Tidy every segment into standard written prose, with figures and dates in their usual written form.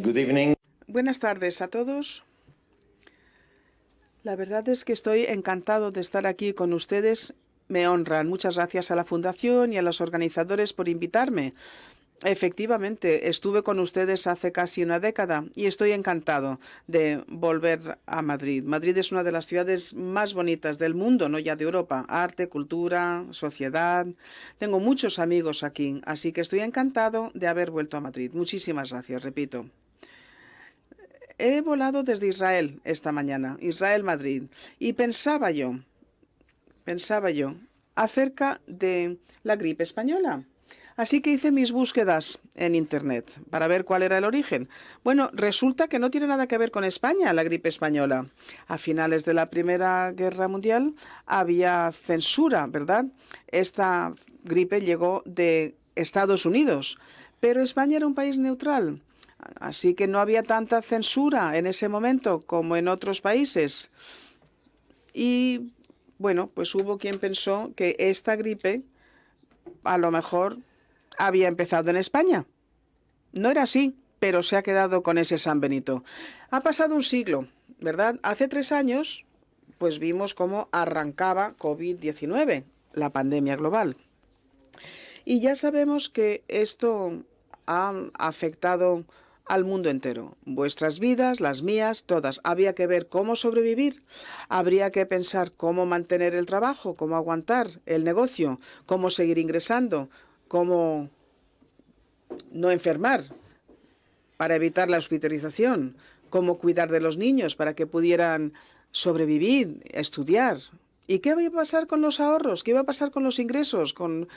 Good evening. Buenas tardes a todos. La verdad es que estoy encantado de estar aquí con ustedes. Me honran. Muchas gracias a la Fundación y a los organizadores por invitarme. Efectivamente, estuve con ustedes hace casi una década y estoy encantado de volver a Madrid. Madrid es una de las ciudades más bonitas del mundo, no ya de Europa. Arte, cultura, sociedad. Tengo muchos amigos aquí, así que estoy encantado de haber vuelto a Madrid. Muchísimas gracias, repito. He volado desde Israel esta mañana, Israel-Madrid, y pensaba yo acerca de la gripe española. Así que hice mis búsquedas en Internet para ver cuál era el origen. Bueno, resulta que no tiene nada que ver con España, la gripe española. A finales de la Primera Guerra Mundial había censura, ¿verdad? Esta gripe llegó de Estados Unidos, pero España era un país neutral. Así que no había tanta censura en ese momento como en otros países. Y bueno, pues hubo quien pensó que esta gripe a lo mejor había empezado en España. No era así, pero se ha quedado con ese San Benito. Ha pasado un siglo, ¿verdad? Hace 3 años, pues vimos cómo arrancaba COVID-19, la pandemia global. Y ya sabemos que esto ha afectado al mundo entero. Vuestras vidas, las mías, todas. Había que ver cómo sobrevivir. Habría que pensar cómo mantener el trabajo, cómo aguantar el negocio, cómo seguir ingresando, cómo no enfermar para evitar la hospitalización, cómo cuidar de los niños para que pudieran sobrevivir, estudiar. ¿Y qué iba a pasar con los ahorros? ¿Qué iba a pasar con los ingresos? Con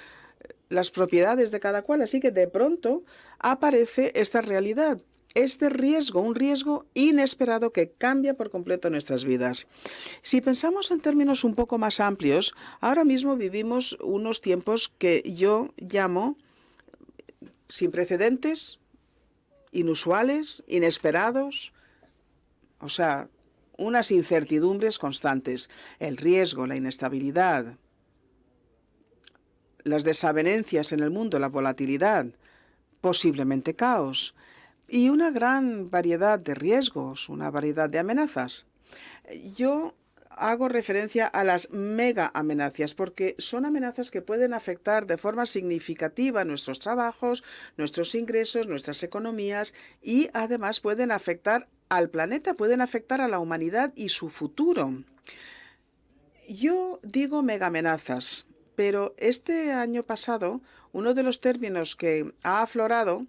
las propiedades de cada cual. Así que de pronto aparece esta realidad, este riesgo, un riesgo inesperado que cambia por completo nuestras vidas. Si pensamos en términos un poco más amplios, ahora mismo vivimos unos tiempos que yo llamo sin precedentes, inusuales, inesperados, o sea, unas incertidumbres constantes, el riesgo, la inestabilidad, las desavenencias en el mundo, la volatilidad, posiblemente caos y una gran variedad de riesgos, una variedad de amenazas. Yo hago referencia a las mega amenazas porque son amenazas que pueden afectar de forma significativa nuestros trabajos, nuestros ingresos, nuestras economías y además pueden afectar al planeta, pueden afectar a la humanidad y su futuro. Yo digo mega amenazas, pero este año pasado uno de los términos que ha aflorado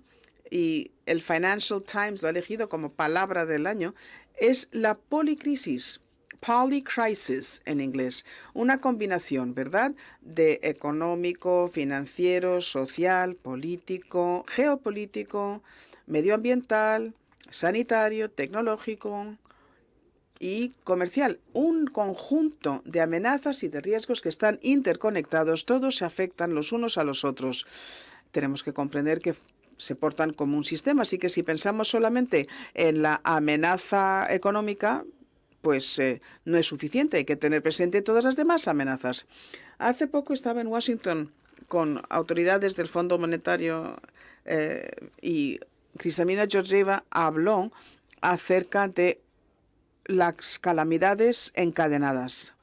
y el Financial Times lo ha elegido como palabra del año es la policrisis. Polycrisis en inglés, una combinación, ¿verdad?, de económico, financiero, social, político, geopolítico, medioambiental, sanitario, tecnológico y comercial. Un conjunto de amenazas y de riesgos que están interconectados, todos se afectan los unos a los otros. Tenemos que comprender que se portan como un sistema, así que si pensamos solamente en la amenaza económica, pues no es suficiente. Hay que tener presente todas las demás amenazas. Hace poco estaba en Washington con autoridades del Fondo Monetario y Kristalina Georgieva habló acerca de las calamidades encadenadas,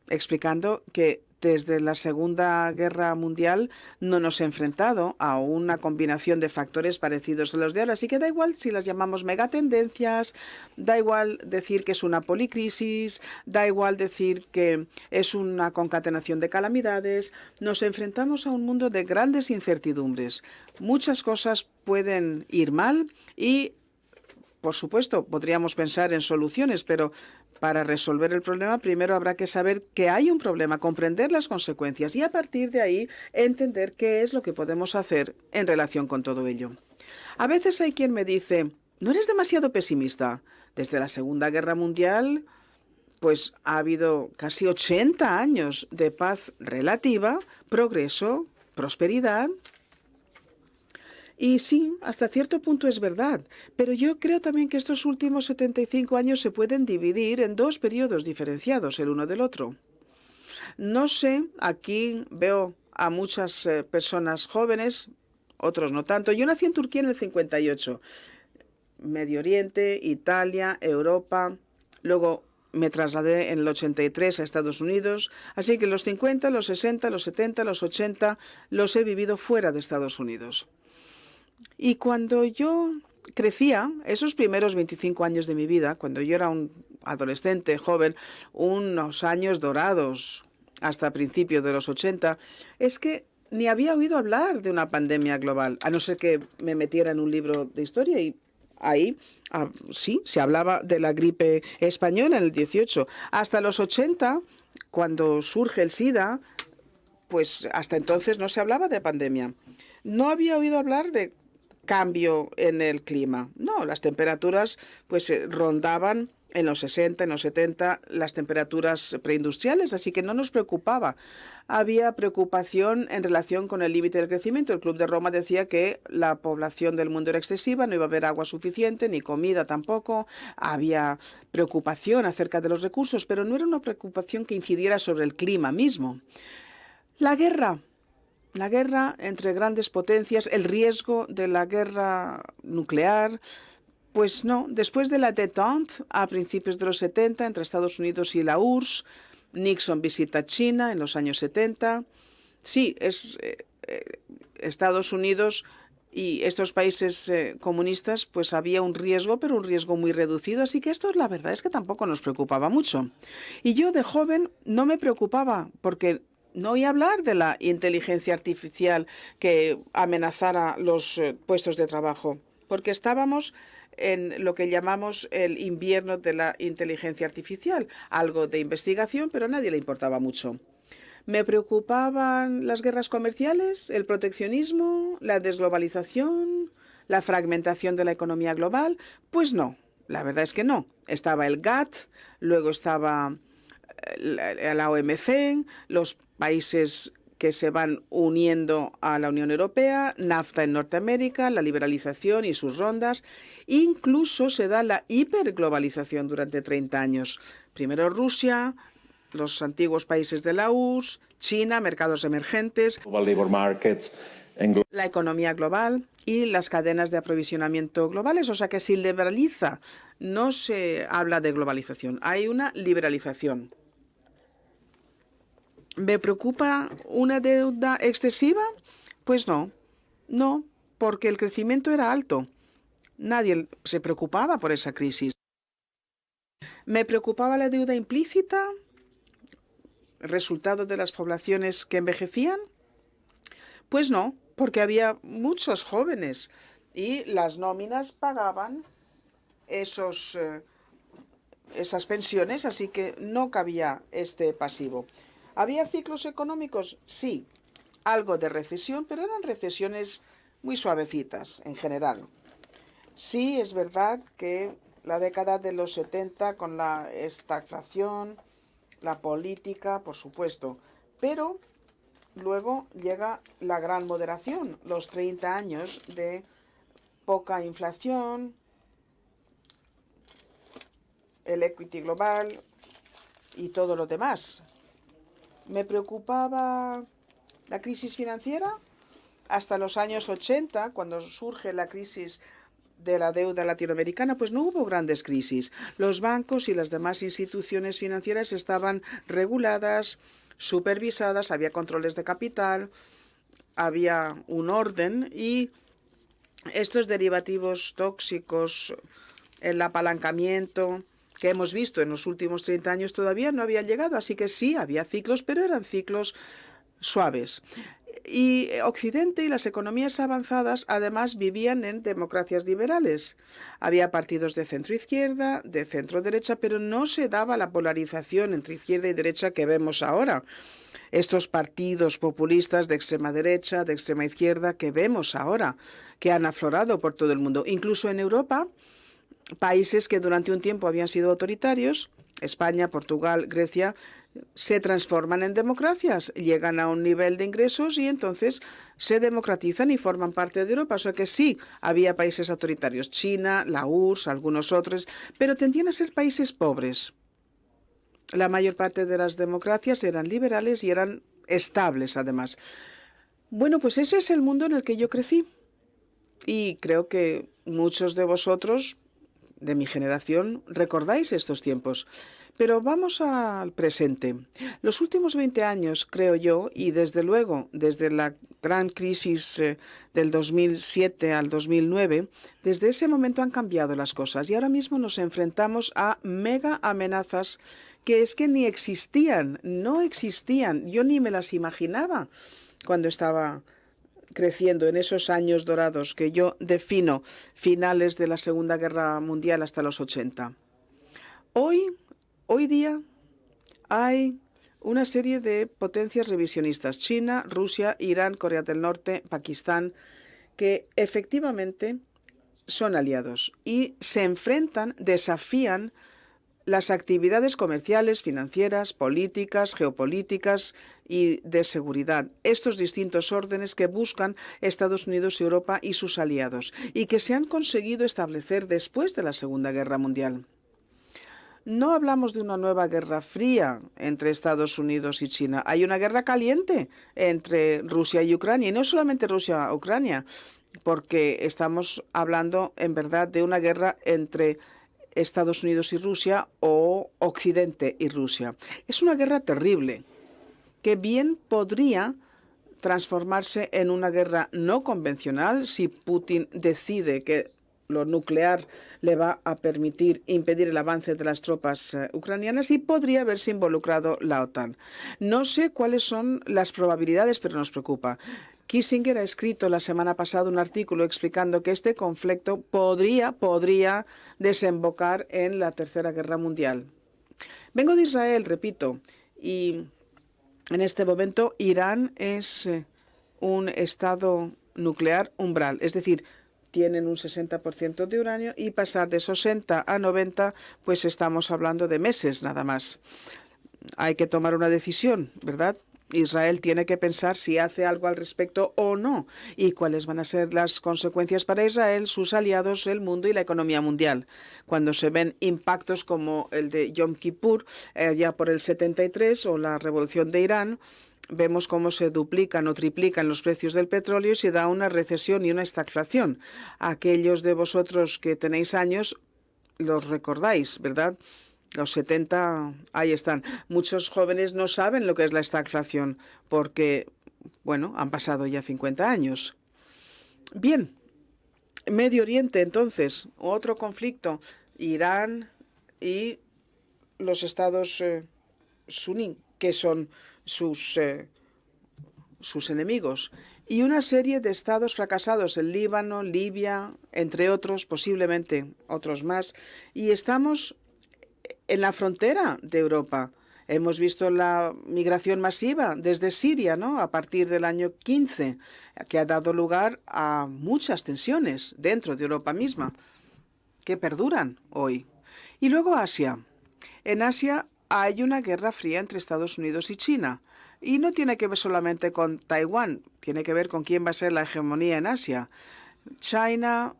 explicando que desde la Segunda Guerra Mundial no nos ha enfrentado a una combinación de factores parecidos a los de ahora. Así que da igual si las llamamos megatendencias, da igual decir que es una policrisis, da igual decir que es una concatenación de calamidades. Nos enfrentamos a un mundo de grandes incertidumbres. Muchas cosas pueden ir mal y, por supuesto, podríamos pensar en soluciones, pero para resolver el problema primero habrá que saber que hay un problema, comprender las consecuencias y a partir de ahí entender qué es lo que podemos hacer en relación con todo ello. A veces hay quien me dice, ¿no eres demasiado pesimista? Desde la Segunda Guerra Mundial, pues ha habido casi 80 años de paz relativa, progreso, prosperidad. Y sí, hasta cierto punto es verdad, pero yo creo también que estos últimos 75 años se pueden dividir en dos periodos diferenciados el uno del otro. No sé, aquí veo a muchas personas jóvenes, otros no tanto. Yo nací en Turquía en el 58, Medio Oriente, Italia, Europa. Luego me trasladé en el 83 a Estados Unidos, así que los 50, los 60, los 70, los 80 los he vivido fuera de Estados Unidos. Y cuando yo crecía, esos primeros 25 años de mi vida, cuando yo era un adolescente, joven, unos años dorados hasta principios de los 80, es que ni había oído hablar de una pandemia global, a no ser que me metiera en un libro de historia y ahí sí, se hablaba de la gripe española en el 18. Hasta los 80, cuando surge el SIDA, pues hasta entonces no se hablaba de pandemia. No había oído hablar de cambio en el clima. No, las temperaturas pues rondaban en los 60, en los 70, las temperaturas preindustriales, así que no nos preocupaba. Había preocupación en relación con el límite del crecimiento. El Club de Roma decía que la población del mundo era excesiva, no iba a haber agua suficiente, ni comida tampoco. Había preocupación acerca de los recursos, pero no era una preocupación que incidiera sobre el clima mismo. La guerra entre grandes potencias, el riesgo de la guerra nuclear, pues no. Después de la détente, a principios de los 70, entre Estados Unidos y la URSS, Nixon visita China en los años 70. Sí, Estados Unidos y estos países comunistas, pues había un riesgo, pero un riesgo muy reducido. Así que esto, la verdad es que tampoco nos preocupaba mucho. Y yo de joven no me preocupaba porque no oí hablar de la inteligencia artificial que amenazara los puestos de trabajo, porque estábamos en lo que llamamos el invierno de la inteligencia artificial, algo de investigación, pero a nadie le importaba mucho. Me preocupaban las guerras comerciales, el proteccionismo, la desglobalización, la fragmentación de la economía global. Pues no, la verdad es que no. Estaba el GATT, luego estaba la OMC, los países que se van uniendo a la Unión Europea, NAFTA en Norteamérica, la liberalización y sus rondas. Incluso se da la hiperglobalización durante 30 años. Primero Rusia, los antiguos países de la URSS, China, mercados emergentes, la economía global y las cadenas de aprovisionamiento globales. O sea que si liberaliza, no se habla de globalización, hay una liberalización. ¿Me preocupa una deuda excesiva? Pues no, porque el crecimiento era alto. Nadie se preocupaba por esa crisis. ¿Me preocupaba la deuda implícita? ¿Resultado de las poblaciones que envejecían? Pues no, porque había muchos jóvenes y las nóminas pagaban esas pensiones, así que no cabía este pasivo. ¿Había ciclos económicos? Sí, algo de recesión, pero eran recesiones muy suavecitas en general. Sí, es verdad que la década de los 70 con la estagflación, la política, por supuesto, pero luego llega la gran moderación, los 30 años de poca inflación, el equity global y todo lo demás. ¿Me preocupaba la crisis financiera? Hasta los años 80, cuando surge la crisis de la deuda latinoamericana, pues no hubo grandes crisis. Los bancos y las demás instituciones financieras estaban reguladas, supervisadas, había controles de capital, había un orden y estos derivativos tóxicos, el apalancamiento que hemos visto en los últimos 30 años todavía no habían llegado. Así que sí, había ciclos, pero eran ciclos suaves. Y Occidente y las economías avanzadas además vivían en democracias liberales. Había partidos de centro-izquierda, de centro-derecha, pero no se daba la polarización entre izquierda y derecha que vemos ahora. Estos partidos populistas de extrema derecha, de extrema izquierda que vemos ahora, que han aflorado por todo el mundo. Incluso en Europa, países que durante un tiempo habían sido autoritarios, España, Portugal, Grecia, se transforman en democracias, llegan a un nivel de ingresos y entonces se democratizan y forman parte de Europa. O sea que sí, había países autoritarios, China, la URSS, algunos otros, pero tendían a ser países pobres. La mayor parte de las democracias eran liberales y eran estables, además. Bueno, pues ese es el mundo en el que yo crecí. Y creo que muchos de vosotros, de mi generación, recordáis estos tiempos. Pero vamos al presente. Los últimos 20 años, creo yo, y desde luego, desde la gran crisis del 2007 al 2009, desde ese momento han cambiado las cosas y ahora mismo nos enfrentamos a mega amenazas que es que ni existían, no existían. Yo ni me las imaginaba cuando estaba creciendo en esos años dorados que yo defino, finales de la Segunda Guerra Mundial hasta los 80. Hoy día hay una serie de potencias revisionistas, China, Rusia, Irán, Corea del Norte, Pakistán, que efectivamente son aliados y se enfrentan, desafían las actividades comerciales, financieras, políticas, geopolíticas y de seguridad. Estos distintos órdenes que buscan Estados Unidos, Europa y sus aliados y que se han conseguido establecer después de la Segunda Guerra Mundial. No hablamos de una nueva guerra fría entre Estados Unidos y China. Hay una guerra caliente entre Rusia y Ucrania, y no solamente Rusia y Ucrania, porque estamos hablando en verdad de una guerra entre Estados Unidos y Rusia o Occidente y Rusia. Es una guerra terrible que bien podría transformarse en una guerra no convencional si Putin decide que lo nuclear le va a permitir impedir el avance de las tropas ucranianas y podría haberse involucrado la OTAN. No sé cuáles son las probabilidades, pero nos preocupa. Kissinger ha escrito la semana pasada un artículo explicando que este conflicto podría desembocar en la Tercera Guerra Mundial. Vengo de Israel, repito, y en este momento Irán es un estado nuclear umbral, es decir, tienen un 60% de uranio y pasar de 60 a 90, pues estamos hablando de meses nada más. Hay que tomar una decisión, ¿verdad? Israel tiene que pensar si hace algo al respecto o no y cuáles van a ser las consecuencias para Israel, sus aliados, el mundo y la economía mundial. Cuando se ven impactos como el de Yom Kippur, ya por el 73, o la revolución de Irán, vemos cómo se duplican o triplican los precios del petróleo y se da una recesión y una estagflación. Aquellos de vosotros que tenéis años los recordáis, ¿verdad? Los 70, ahí están. Muchos jóvenes no saben lo que es la estagflación porque, bueno, han pasado ya 50 años. Bien, Medio Oriente, entonces, otro conflicto. Irán y los estados suní, que son sus enemigos. Y una serie de estados fracasados, el Líbano, Libia, entre otros, posiblemente otros más. Y estamos en la frontera de Europa. Hemos visto la migración masiva desde Siria, ¿no? A partir del año 15, que ha dado lugar a muchas tensiones dentro de Europa misma, que perduran hoy. Y luego Asia. En Asia hay una guerra fría entre Estados Unidos y China. Y no tiene que ver solamente con Taiwán, tiene que ver con quién va a ser la hegemonía en Asia. China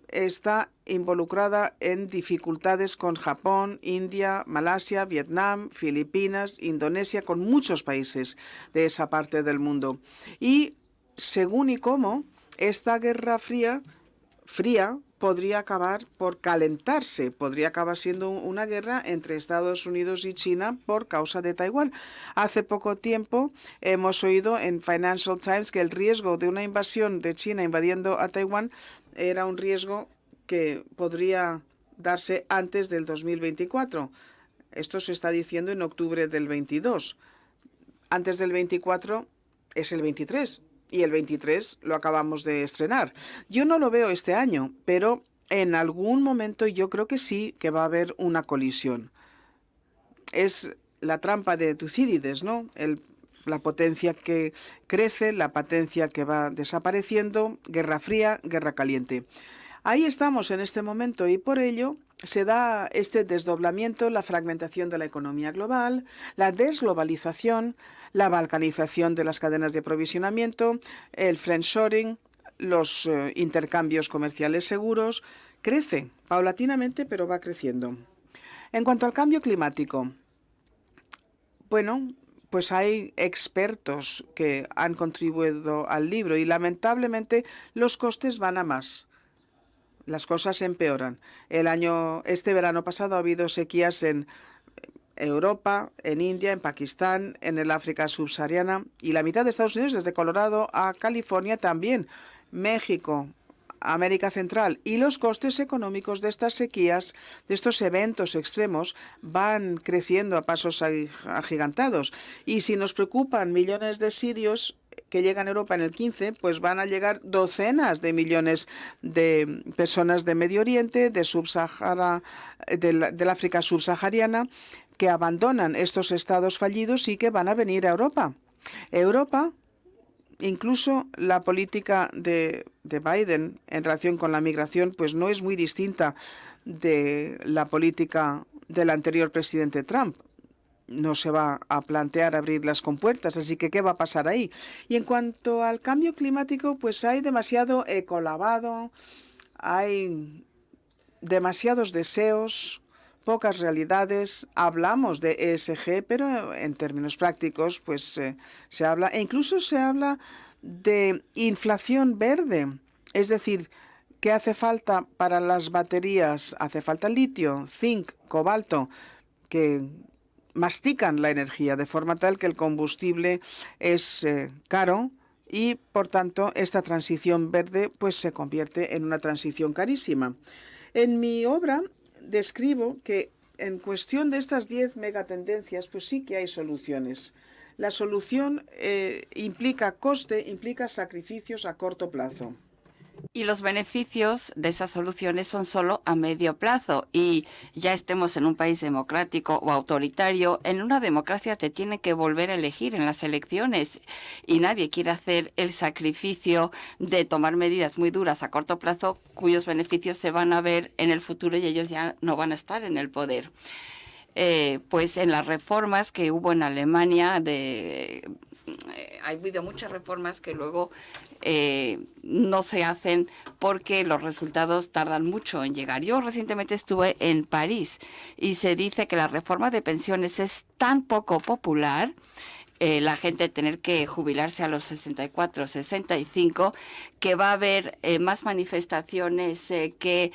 está involucrada en dificultades con Japón, India, Malasia, Vietnam, Filipinas, Indonesia, con muchos países de esa parte del mundo. Y según y cómo, esta guerra fría podría acabar por calentarse, podría acabar siendo una guerra entre Estados Unidos y China por causa de Taiwán. Hace poco tiempo hemos oído en Financial Times que el riesgo de una invasión de China invadiendo a Taiwán era un riesgo que podría darse antes del 2024. Esto se está diciendo en octubre del 22. Antes del 24 es el 23 y el 23 lo acabamos de estrenar. Yo no lo veo este año, pero en algún momento yo creo que sí que va a haber una colisión. Es la trampa de Tucídides, ¿no? La potencia que crece, la potencia que va desapareciendo, guerra fría, guerra caliente. Ahí estamos en este momento y por ello se da este desdoblamiento, la fragmentación de la economía global, la desglobalización, la balcanización de las cadenas de aprovisionamiento, el friendshoring, los intercambios comerciales seguros. Crece paulatinamente, pero va creciendo. En cuanto al cambio climático, bueno, pues hay expertos que han contribuido al libro y lamentablemente los costes van a más. Las cosas empeoran. Este verano pasado ha habido sequías en Europa, en India, en Pakistán, en el África subsahariana y la mitad de Estados Unidos, desde Colorado a California también, México, América Central. Y los costes económicos de estas sequías, de estos eventos extremos, van creciendo a pasos agigantados. Y si nos preocupan millones de sirios que llegan a Europa en el 15, pues van a llegar docenas de millones de personas de Medio Oriente, de Subsahara, del África subsahariana, que abandonan estos estados fallidos y que van a venir a Europa. Europa, incluso la política de Biden en relación con la migración, pues no es muy distinta de la política del anterior presidente Trump. No se va a plantear abrir las compuertas, así que ¿qué va a pasar ahí? Y en cuanto al cambio climático, pues hay demasiado ecolavado, hay demasiados deseos, pocas realidades. Hablamos de ESG, pero en términos prácticos, pues se habla, e incluso se habla de inflación verde. Es decir, ¿qué hace falta para las baterías? Hace falta litio, zinc, cobalto, que mastican la energía de forma tal que el combustible es caro y, por tanto, esta transición verde pues se convierte en una transición carísima. En mi obra describo que en cuestión de estas 10 megatendencias, pues sí que hay soluciones. La solución implica coste, implica sacrificios a corto plazo. Y los beneficios de esas soluciones son solo a medio plazo. Y ya estemos en un país democrático o autoritario, en una democracia te tiene que volver a elegir en las elecciones. Y nadie quiere hacer el sacrificio de tomar medidas muy duras a corto plazo cuyos beneficios se van a ver en el futuro y ellos ya no van a estar en el poder. Pues en las reformas que hubo en Alemania, ha habido muchas reformas que luego no se hacen porque los resultados tardan mucho en llegar. Yo recientemente estuve en París y se dice que la reforma de pensiones es tan poco popular, la gente tener que jubilarse a los 64, 65, que va a haber más manifestaciones que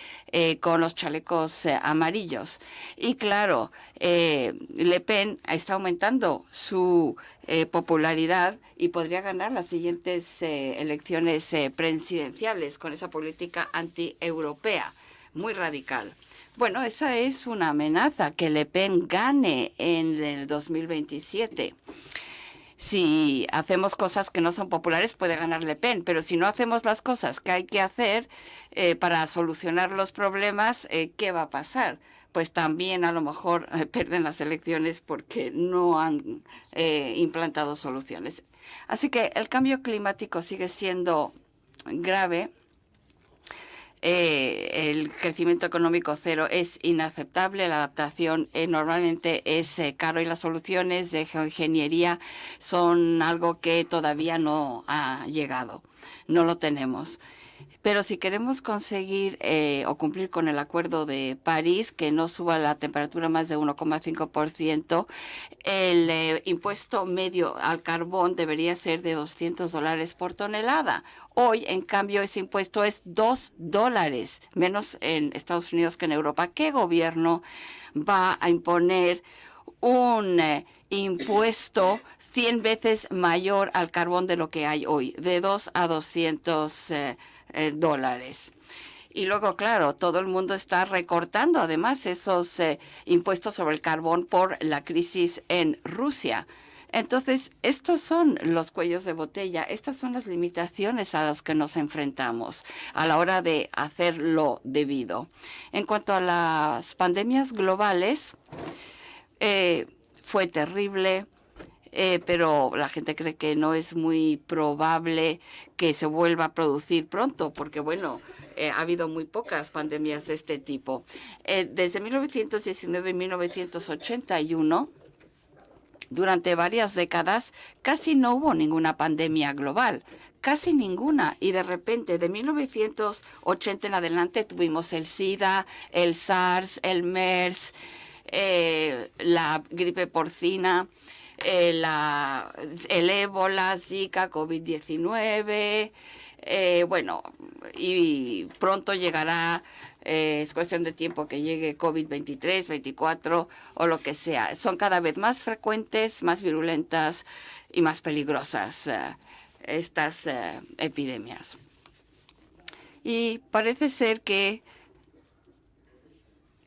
con los chalecos amarillos. Y claro, Le Pen está aumentando su popularidad y podría ganar las siguientes elecciones presidenciales con esa política anti-europea muy radical. Bueno, esa es una amenaza, que Le Pen gane en el 2027. Si hacemos cosas que no son populares, puede ganar Le Pen, pero si no hacemos las cosas que hay que hacer para solucionar los problemas, ¿qué va a pasar? Pues también a lo mejor pierden las elecciones porque no han implantado soluciones. Así que el cambio climático sigue siendo grave. El crecimiento económico cero es inaceptable, la adaptación normalmente es caro y las soluciones de geoingeniería son algo que todavía no ha llegado, no lo tenemos. Pero si queremos conseguir o cumplir con el Acuerdo de París, que no suba la temperatura más de 1,5%, el impuesto medio al carbón debería ser de $200 por tonelada. Hoy, en cambio, ese impuesto es $2, menos en Estados Unidos que en Europa. ¿Qué gobierno va a imponer un impuesto 100 veces mayor al carbón de lo que hay hoy, de 2 a 200 dólares? Y luego, claro, todo el mundo está recortando además esos impuestos sobre el carbón por la crisis en Rusia. Entonces, estos son los cuellos de botella, estas son las limitaciones a las que nos enfrentamos a la hora de hacer lo debido. En cuanto a las pandemias globales, fue terrible. pero la gente cree que no es muy probable que se vuelva a producir pronto, porque bueno, ha habido muy pocas pandemias de este tipo. Desde 1919 y 1981, durante varias décadas, casi no hubo ninguna pandemia global, casi ninguna. Y de repente, de 1980 en adelante, tuvimos el SIDA, el SARS, el MERS, la gripe porcina, el ébola, Zika, COVID-19. Bueno, y pronto llegará, es cuestión de tiempo que llegue COVID-23, 24 o lo que sea. Son cada vez más frecuentes, más virulentas y más peligrosas estas epidemias. Y parece ser que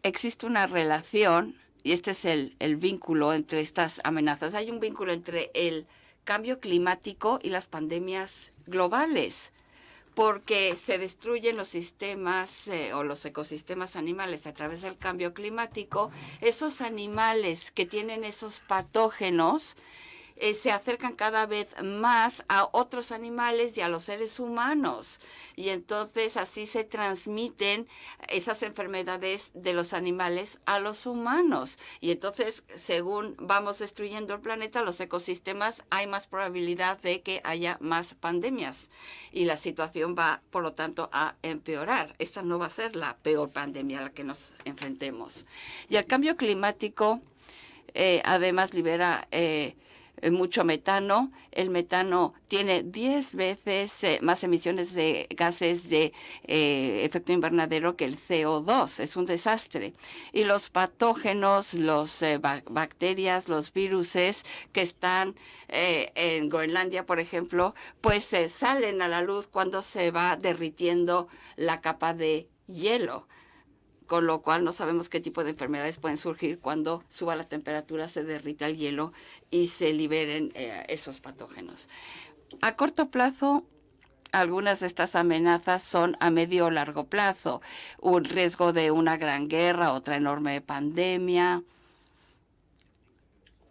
existe una relación, y este es el vínculo entre estas amenazas. Hay un vínculo entre el cambio climático y las pandemias globales, porque se destruyen los sistemas o los ecosistemas animales a través del cambio climático. Esos animales que tienen esos patógenos se acercan cada vez más a otros animales y a los seres humanos. Y entonces así se transmiten esas enfermedades de los animales a los humanos. Y entonces, según vamos destruyendo el planeta, los ecosistemas, hay más probabilidad de que haya más pandemias. Y la situación va, por lo tanto, a empeorar. Esta no va a ser la peor pandemia a la que nos enfrentemos. Y el cambio climático, además, libera mucho metano. El metano tiene 10 veces más emisiones de gases de efecto invernadero que el CO2. Es un desastre. Y los patógenos, los bacterias, los viruses que están en Groenlandia, por ejemplo, pues salen a la luz cuando se va derritiendo la capa de hielo, con lo cual no sabemos qué tipo de enfermedades pueden surgir cuando suba la temperatura, se derrita el hielo y se liberen esos patógenos. A corto plazo, algunas de estas amenazas son a medio o largo plazo. Un riesgo de una gran guerra, otra enorme pandemia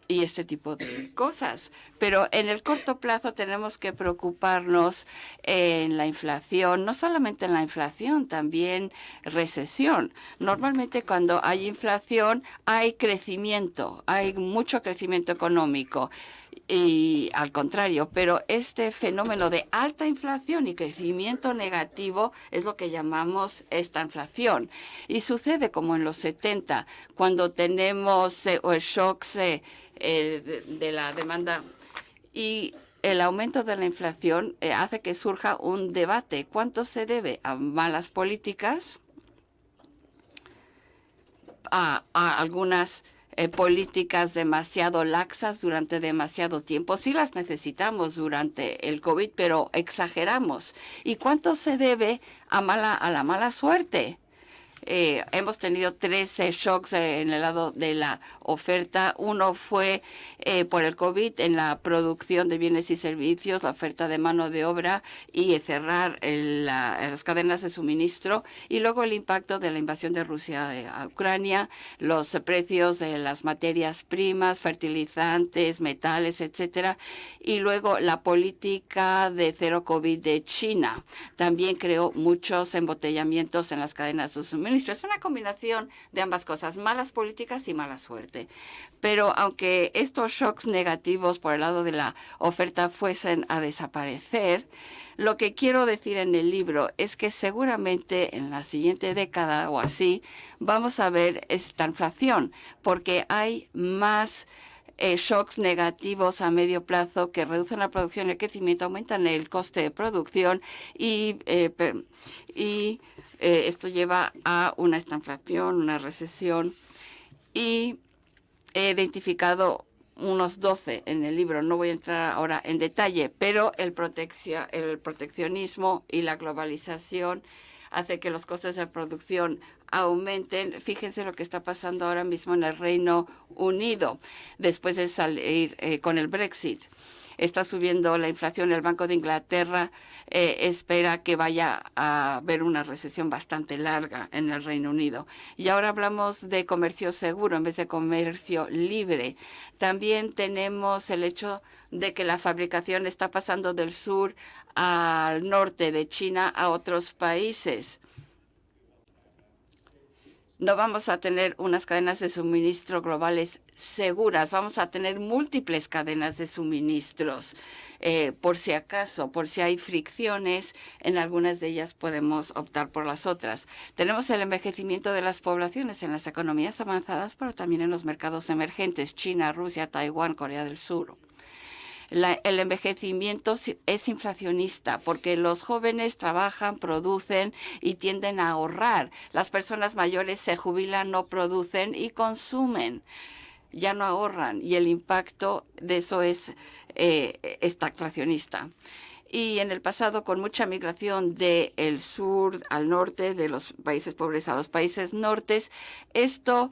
y este tipo de cosas. Pero en el corto plazo tenemos que preocuparnos en la inflación, no solamente en la inflación, también recesión. Normalmente cuando hay inflación hay crecimiento, hay mucho crecimiento económico. Y al contrario, pero este fenómeno de alta inflación y crecimiento negativo es lo que llamamos estanflación. Y sucede como en los 70, cuando tenemos el shock de la demanda y el aumento de la inflación hace que surja un debate. ¿Cuánto se debe a malas políticas? A algunas políticas demasiado laxas durante demasiado tiempo. Sí las necesitamos durante el COVID, pero exageramos. ¿Y cuánto se debe a la mala suerte? Hemos tenido 13 shocks en el lado de la oferta. Uno fue por el COVID en la producción de bienes y servicios, la oferta de mano de obra y cerrar las cadenas de suministro. Y luego el impacto de la invasión de Rusia a Ucrania, los precios de las materias primas, fertilizantes, metales, etcétera. Y luego la política de cero COVID de China. También creó muchos embotellamientos en las cadenas de suministro. Es una combinación de ambas cosas, malas políticas y mala suerte. Pero aunque estos shocks negativos por el lado de la oferta fuesen a desaparecer, lo que quiero decir en el libro es que seguramente en la siguiente década o así vamos a ver esta inflación, porque hay más shocks negativos a medio plazo que reducen la producción y el crecimiento, aumentan el coste de producción y esto lleva a una estanflación, una recesión. Y he identificado unos 12 en el libro, no voy a entrar ahora en detalle, pero el proteccionismo y la globalización hace que los costes de producción aumenten. Fíjense lo que está pasando ahora mismo en el Reino Unido, después de salir con el Brexit. está subiendo la inflación. El Banco de Inglaterra espera que vaya a haber una recesión bastante larga en el Reino Unido. Y ahora hablamos de comercio seguro en vez de comercio libre. También tenemos el hecho de que la fabricación está pasando del sur al norte de China a otros países. No vamos a tener unas cadenas de suministro globales seguras, vamos a tener múltiples cadenas de suministros. Por si acaso, por si hay fricciones, en algunas de ellas podemos optar por las otras. Tenemos el envejecimiento de las poblaciones en las economías avanzadas, pero también en los mercados emergentes, China, Rusia, Taiwán, Corea del Sur. El envejecimiento es inflacionista porque los jóvenes trabajan, producen y tienden a ahorrar. Las personas mayores se jubilan, no producen y consumen. Ya no ahorran y el impacto de eso es estagflacionista. Y en el pasado, con mucha migración del sur al norte, de los países pobres a los países nortes, esto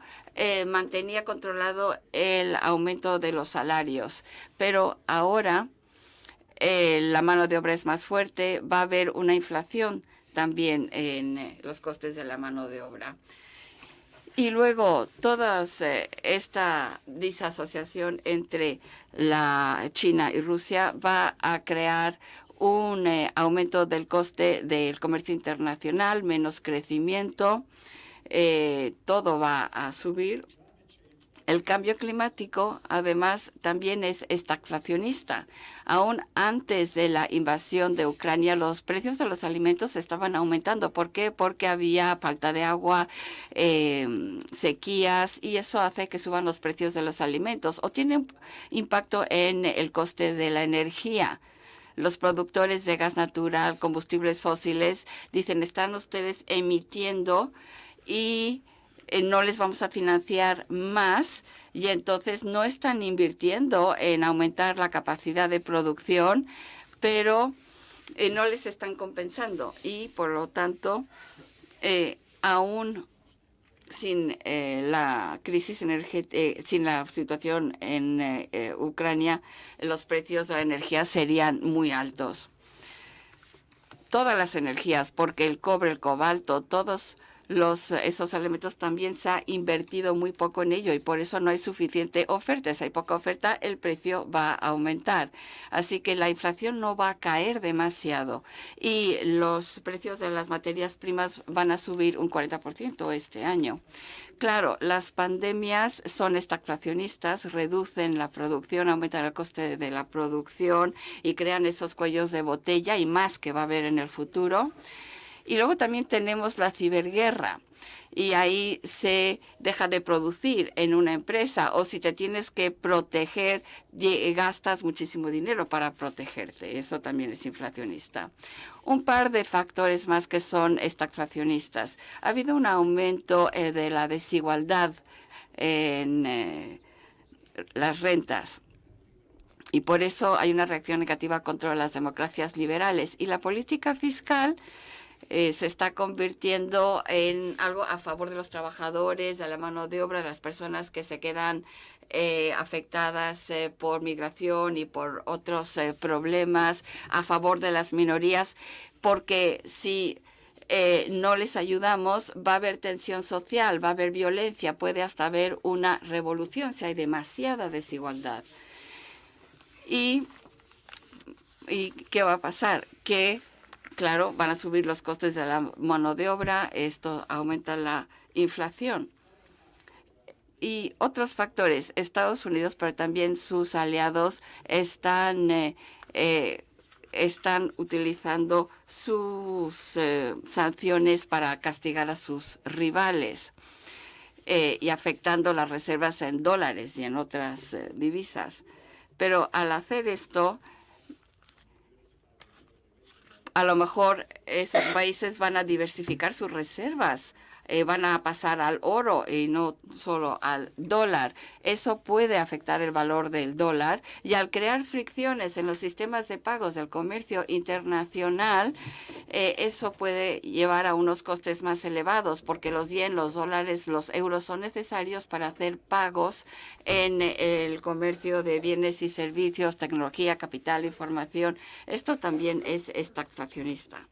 mantenía controlado el aumento de los salarios. Pero ahora la mano de obra es más fuerte, va a haber una inflación también en los costes de la mano de obra. Y luego toda esta disasociación entre la China y Rusia va a crear un aumento del coste del comercio internacional, menos crecimiento, todo va a subir. El cambio climático, además, también es estagflacionista. Aún antes de la invasión de Ucrania, los precios de los alimentos estaban aumentando. ¿Por qué? Porque había falta de agua, sequías, y eso hace que suban los precios de los alimentos. O tiene un impacto en el coste de la energía. Los productores de gas natural, combustibles fósiles, dicen, están ustedes emitiendo y no les vamos a financiar más, y entonces no están invirtiendo en aumentar la capacidad de producción, pero no les están compensando. Y por lo tanto, aún sin la crisis energética, sin la situación en Ucrania, los precios de la energía serían muy altos. Todas las energías, porque el cobre, el cobalto, todos esos elementos también se ha invertido muy poco en ello y por eso no hay suficiente oferta. Si hay poca oferta, el precio va a aumentar. Así que la inflación no va a caer demasiado y los precios de las materias primas van a subir un 40% este año. Claro, las pandemias son estagflacionistas, reducen la producción, aumentan el coste de la producción y crean esos cuellos de botella y más que va a haber en el futuro. Y luego también tenemos la ciberguerra y ahí se deja de producir en una empresa o si te tienes que proteger, gastas muchísimo dinero para protegerte. Eso también es inflacionista. Un par de factores más que son estagflacionistas. Ha habido un aumento de la desigualdad en las rentas. Y por eso hay una reacción negativa contra las democracias liberales. Y la política fiscal se está convirtiendo en algo a favor de los trabajadores, de la mano de obra, de las personas que se quedan afectadas por migración y por otros problemas, a favor de las minorías, porque si no les ayudamos, va a haber tensión social, va a haber violencia, puede hasta haber una revolución si hay demasiada desigualdad. ¿Y qué va a pasar? Que claro, van a subir los costes de la mano de obra, esto aumenta la inflación. Y otros factores, Estados Unidos, pero también sus aliados están utilizando sus sanciones para castigar a sus rivales y afectando las reservas en dólares y en otras divisas. Pero al hacer esto, a lo mejor esos países van a diversificar sus reservas, van a pasar al oro y no solo al dólar. Eso puede afectar el valor del dólar y al crear fricciones en los sistemas de pagos del comercio internacional, eso puede llevar a unos costes más elevados porque los yen, los dólares, los euros son necesarios para hacer pagos en el comercio de bienes y servicios, tecnología, capital, información. Esto también es estagflacionista.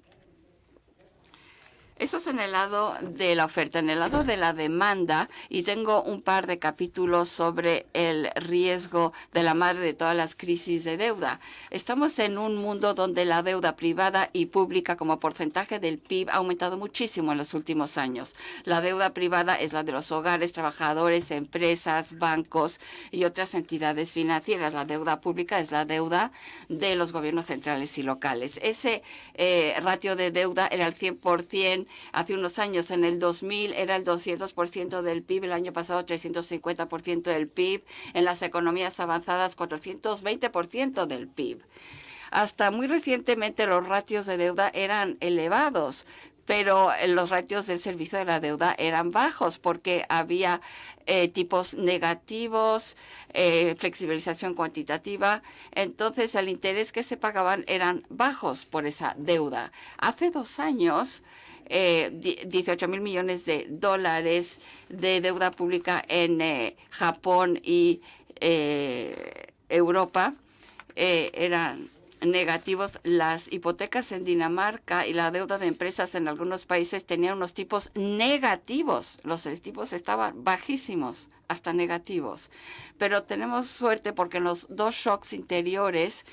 Eso es en el lado de la oferta. En el lado de la demanda, y tengo un par de capítulos sobre el riesgo de la madre de todas las crisis de deuda. Estamos en un mundo donde la deuda privada y pública como porcentaje del PIB ha aumentado muchísimo en los últimos años. La deuda privada es la de los hogares, trabajadores, empresas, bancos y otras entidades financieras. La deuda pública es la deuda de los gobiernos centrales y locales. Ese ratio de deuda era el 100%. Hace unos años, en el 2000, era el 200% del PIB, el año pasado 350% del PIB, en las economías avanzadas 420% del PIB. Hasta muy recientemente los ratios de deuda eran elevados, pero los ratios del servicio de la deuda eran bajos porque había tipos negativos, flexibilización cuantitativa. Entonces, el interés que se pagaban eran bajos por esa deuda. Hace 2 años, 18.000 millones de dólares de deuda pública en Japón y Europa eran negativos. Las hipotecas en Dinamarca y la deuda de empresas en algunos países tenían unos tipos negativos. Los tipos estaban bajísimos, hasta negativos. Pero tenemos suerte porque en los 2 shocks interiores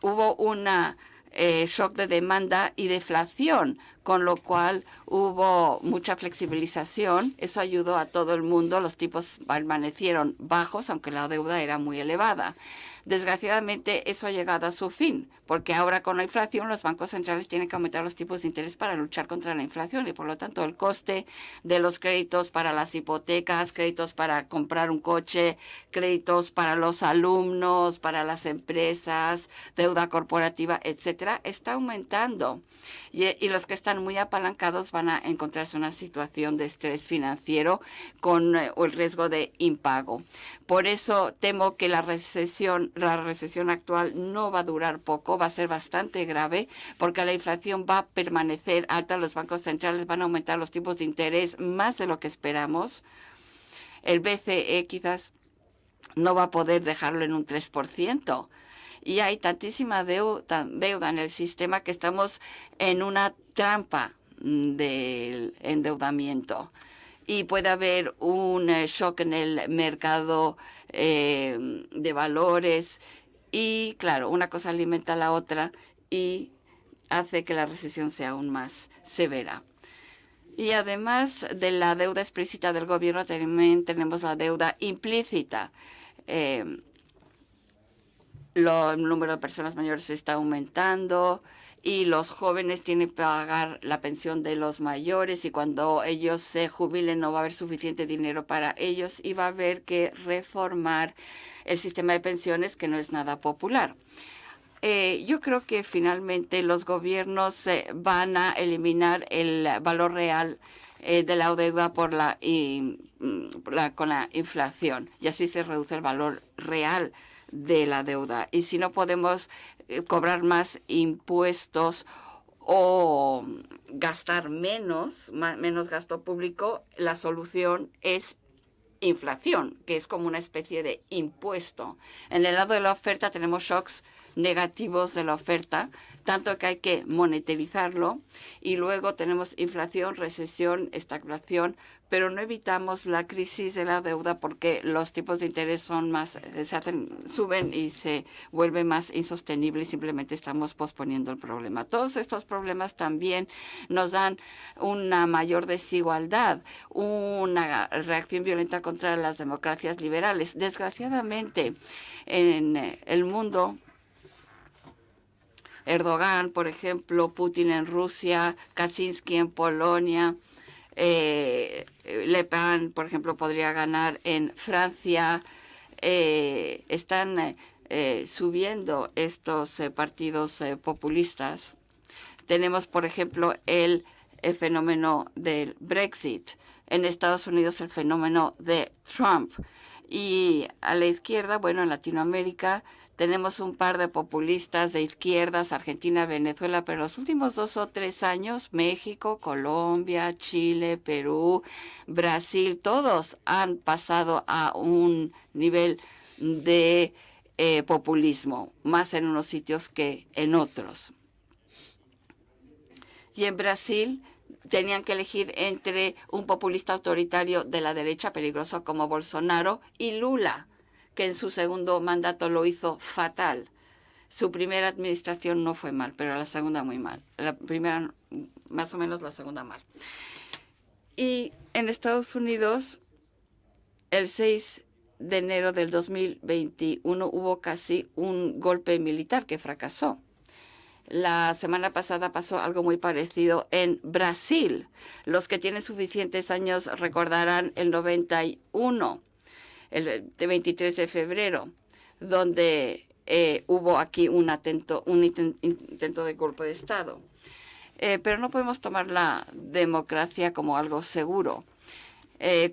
hubo una shock de demanda y deflación, con lo cual hubo mucha flexibilización. Eso ayudó a todo el mundo. Los tipos permanecieron bajos, aunque la deuda era muy elevada. Desgraciadamente, eso ha llegado a su fin, porque ahora con la inflación los bancos centrales tienen que aumentar los tipos de interés para luchar contra la inflación y, por lo tanto, el coste de los créditos para las hipotecas, créditos para comprar un coche, créditos para los alumnos, para las empresas, deuda corporativa, etcétera, está aumentando. Y los que están muy apalancados van a encontrarse en una situación de estrés financiero con el riesgo de impago. Por eso temo que la recesión actual no va a durar poco, va a ser bastante grave, porque la inflación va a permanecer alta. Los bancos centrales van a aumentar los tipos de interés más de lo que esperamos. El BCE quizás no va a poder dejarlo en un 3%. Y hay tantísima deuda en el sistema que estamos en una trampa del endeudamiento. Y puede haber un shock en el mercado de valores. Y claro, una cosa alimenta a la otra y hace que la recesión sea aún más severa. Y además de la deuda explícita del gobierno, también tenemos la deuda implícita. El número de personas mayores está aumentando y los jóvenes tienen que pagar la pensión de los mayores, y cuando ellos se jubilen no va a haber suficiente dinero para ellos y va a haber que reformar el sistema de pensiones, que no es nada popular. Yo creo que finalmente los gobiernos van a eliminar el valor real de la deuda con la inflación, y así se reduce el valor real de la deuda. Y si no podemos cobrar más impuestos o gastar menos gasto público, la solución es inflación, que es como una especie de impuesto. En el lado de la oferta tenemos shocks negativos de la oferta, tanto que hay que monetarizarlo, y luego tenemos inflación, recesión, estagflación, pero no evitamos la crisis de la deuda porque los tipos de interés suben y se vuelve más insostenible y simplemente estamos posponiendo el problema. Todos estos problemas también nos dan una mayor desigualdad, una reacción violenta contra las democracias liberales. Desgraciadamente, en el mundo, Erdogan, por ejemplo, Putin en Rusia, Kaczynski en Polonia, Le Pen, por ejemplo, podría ganar en Francia. Están subiendo estos partidos populistas. Tenemos, por ejemplo, el fenómeno del Brexit. En Estados Unidos, el fenómeno de Trump. Y a la izquierda, bueno, en Latinoamérica tenemos un par de populistas de izquierdas, Argentina, Venezuela, pero los últimos 2 o 3 años, México, Colombia, Chile, Perú, Brasil, todos han pasado a un nivel de populismo, más en unos sitios que en otros. Y en Brasil tenían que elegir entre un populista autoritario de la derecha peligroso como Bolsonaro y Lula, que en su segundo mandato lo hizo fatal. Su primera administración no fue mal, pero la segunda muy mal. La primera más o menos, la segunda mal. Y en Estados Unidos, el 6 de enero del 2021 hubo casi un golpe militar que fracasó. La semana pasada pasó algo muy parecido en Brasil. Los que tienen suficientes años recordarán el 91, el 23 de febrero, donde hubo aquí un intento de golpe de Estado. Pero no podemos tomar la democracia como algo seguro.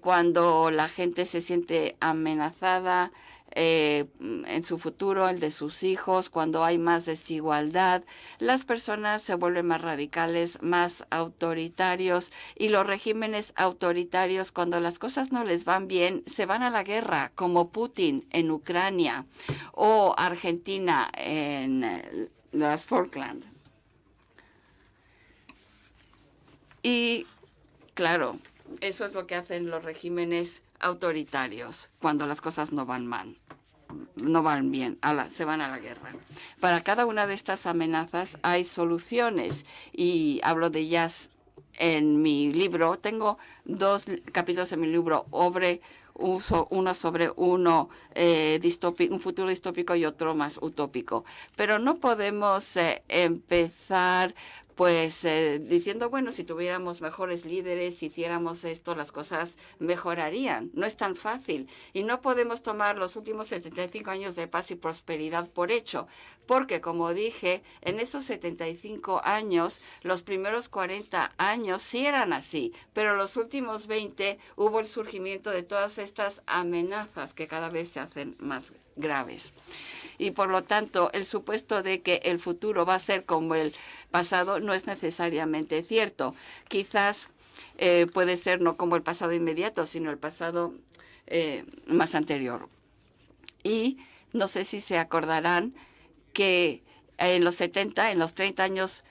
Cuando la gente se siente amenazada en su futuro, el de sus hijos, cuando hay más desigualdad, las personas se vuelven más radicales, más autoritarios, y los regímenes autoritarios, cuando las cosas no les van bien, se van a la guerra, como Putin en Ucrania o Argentina en las Falkland. Y claro, eso es lo que hacen los regímenes autoritarios cuando las cosas no van mal, no van bien, se van a la guerra. Para cada una de estas amenazas hay soluciones y hablo de ellas en mi libro. Tengo 2 capítulos en mi libro, uno sobre un futuro distópico y otro más utópico. Pero no podemos empezar diciendo, bueno, si tuviéramos mejores líderes, si hiciéramos esto, las cosas mejorarían. No es tan fácil. Y no podemos tomar los últimos 75 años de paz y prosperidad por hecho, porque, como dije, en esos 75 años, los primeros 40 años sí eran así, pero los últimos 20 hubo el surgimiento de todas estas amenazas que cada vez se hacen más graves. Y por lo tanto, el supuesto de que el futuro va a ser como el pasado no es necesariamente cierto. Quizás puede ser no como el pasado inmediato, sino el pasado más anterior. Y no sé si se acordarán que en los 70, en los 30 años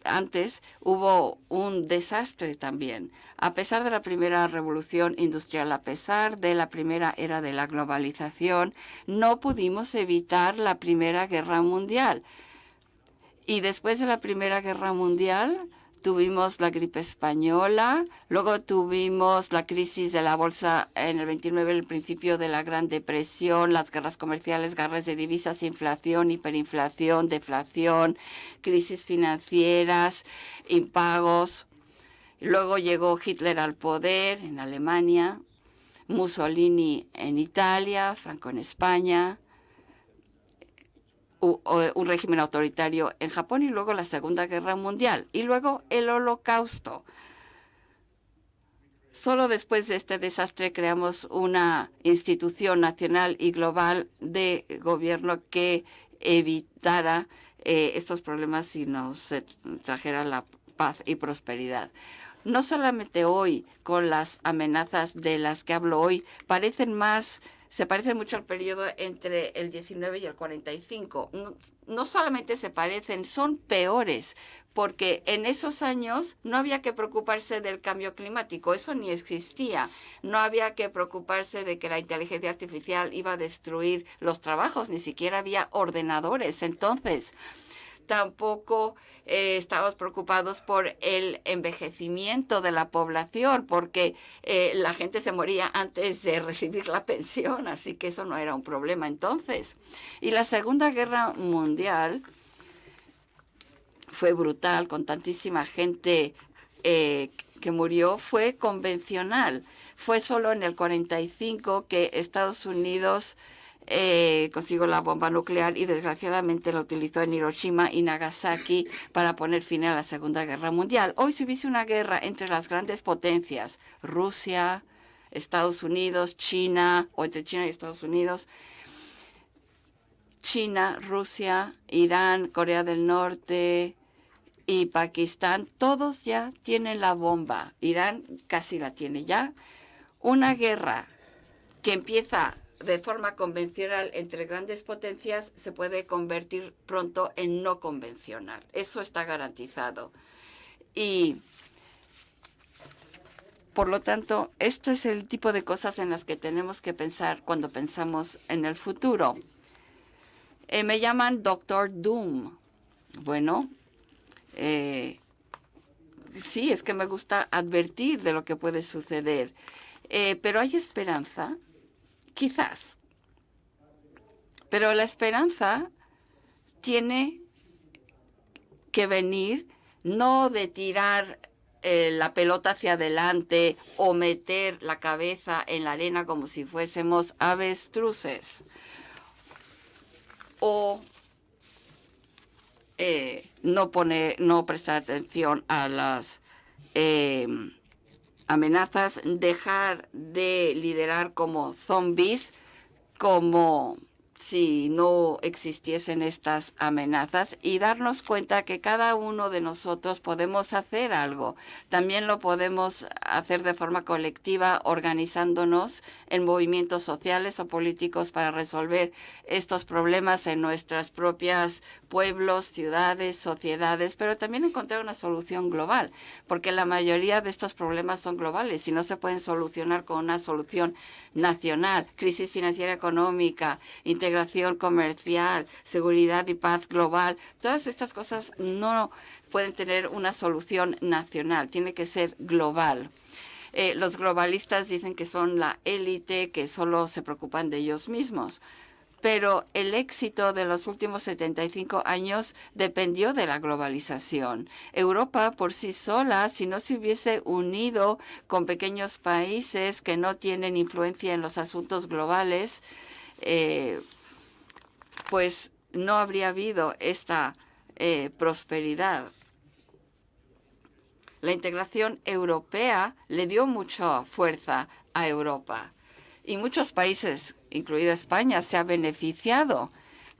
antes, hubo un desastre también. A pesar de la primera revolución industrial, a pesar de la primera era de la globalización, no pudimos evitar la Primera Guerra Mundial. Y después de la Primera Guerra Mundial tuvimos la gripe española, luego tuvimos la crisis de la bolsa en el 29, el principio de la Gran Depresión, las guerras comerciales, guerras de divisas, inflación, hiperinflación, deflación, crisis financieras, impagos. Luego llegó Hitler al poder en Alemania, Mussolini en Italia, Franco en España, un régimen autoritario en Japón y luego la Segunda Guerra Mundial y luego el Holocausto. Solo después de este desastre creamos una institución nacional y global de gobierno que evitara estos problemas y nos trajera la paz y prosperidad. No solamente hoy, con las amenazas de las que hablo hoy, se parecen mucho al periodo entre el 19 y el 45. No solamente se parecen, son peores, porque en esos años no había que preocuparse del cambio climático, eso ni existía. No había que preocuparse de que la inteligencia artificial iba a destruir los trabajos, ni siquiera había ordenadores. Entonces, tampoco estamos preocupados por el envejecimiento de la población, porque la gente se moría antes de recibir la pensión, así que eso no era un problema entonces. Y la Segunda Guerra Mundial fue brutal, con tantísima gente que murió, fue convencional. Fue solo en el 45 que Estados Unidos consiguió la bomba nuclear y desgraciadamente la utilizó en Hiroshima y Nagasaki para poner fin a la Segunda Guerra Mundial. Hoy si hubiese una guerra entre las grandes potencias, Rusia, Estados Unidos, China, o entre China y Estados Unidos, China, Rusia, Irán, Corea del Norte y Pakistán, todos ya tienen la bomba. Irán casi la tiene ya. Una guerra que empieza de forma convencional entre grandes potencias se puede convertir pronto en no convencional. Eso está garantizado. Y por lo tanto, este es el tipo de cosas en las que tenemos que pensar cuando pensamos en el futuro. Me llaman Doctor Doom. Bueno, sí, es que me gusta advertir de lo que puede suceder. Pero hay esperanza, quizás. Pero la esperanza tiene que venir no de tirar la pelota hacia adelante o meter la cabeza en la arena como si fuésemos avestruces. O no prestar atención a las amenazas, dejar de liderar como zombies, como si no existiesen estas amenazas, y darnos cuenta que cada uno de nosotros podemos hacer algo. También lo podemos hacer de forma colectiva, organizándonos en movimientos sociales o políticos para resolver estos problemas en nuestras propias pueblos, ciudades, sociedades, pero también encontrar una solución global, porque la mayoría de estos problemas son globales y no se pueden solucionar con una solución nacional. Crisis financiera económica, integración comercial, seguridad y paz global. Todas estas cosas no pueden tener una solución nacional, tiene que ser global. Los globalistas dicen que son la élite, que solo se preocupan de ellos mismos. Pero el éxito de los últimos 75 años dependió de la globalización. Europa por sí sola, si no se hubiese unido con pequeños países que no tienen influencia en los asuntos globales, pues no habría habido esta prosperidad. La integración europea le dio mucha fuerza a Europa y muchos países, incluida España, se ha beneficiado.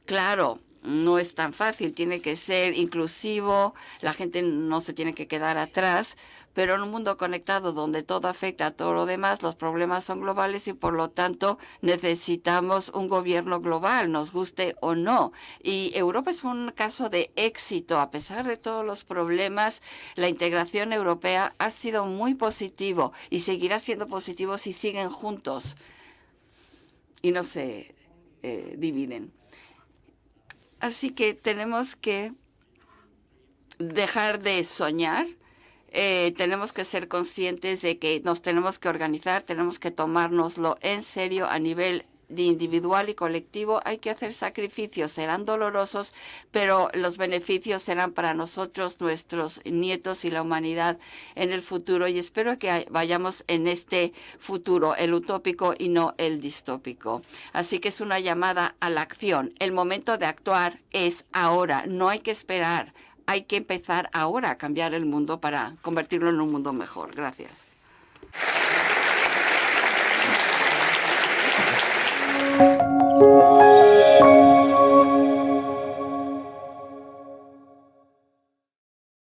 Claro, no es tan fácil, tiene que ser inclusivo, la gente no se tiene que quedar atrás, pero en un mundo conectado donde todo afecta a todo lo demás, los problemas son globales y por lo tanto necesitamos un gobierno global, nos guste o no. Y Europa es un caso de éxito. A pesar de todos los problemas, la integración europea ha sido muy positivo y seguirá siendo positivo si siguen juntos y no se dividen. Así que tenemos que dejar de soñar, tenemos que ser conscientes de que nos tenemos que organizar, tenemos que tomárnoslo en serio a nivel de individual y colectivo. Hay que hacer sacrificios, serán dolorosos, pero los beneficios serán para nosotros, nuestros nietos y la humanidad en el futuro. Y espero que vayamos en este futuro, el utópico y no el distópico. Así que es una llamada a la acción. El momento de actuar es ahora, no hay que esperar. Hay que empezar ahora a cambiar el mundo para convertirlo en un mundo mejor. Gracias.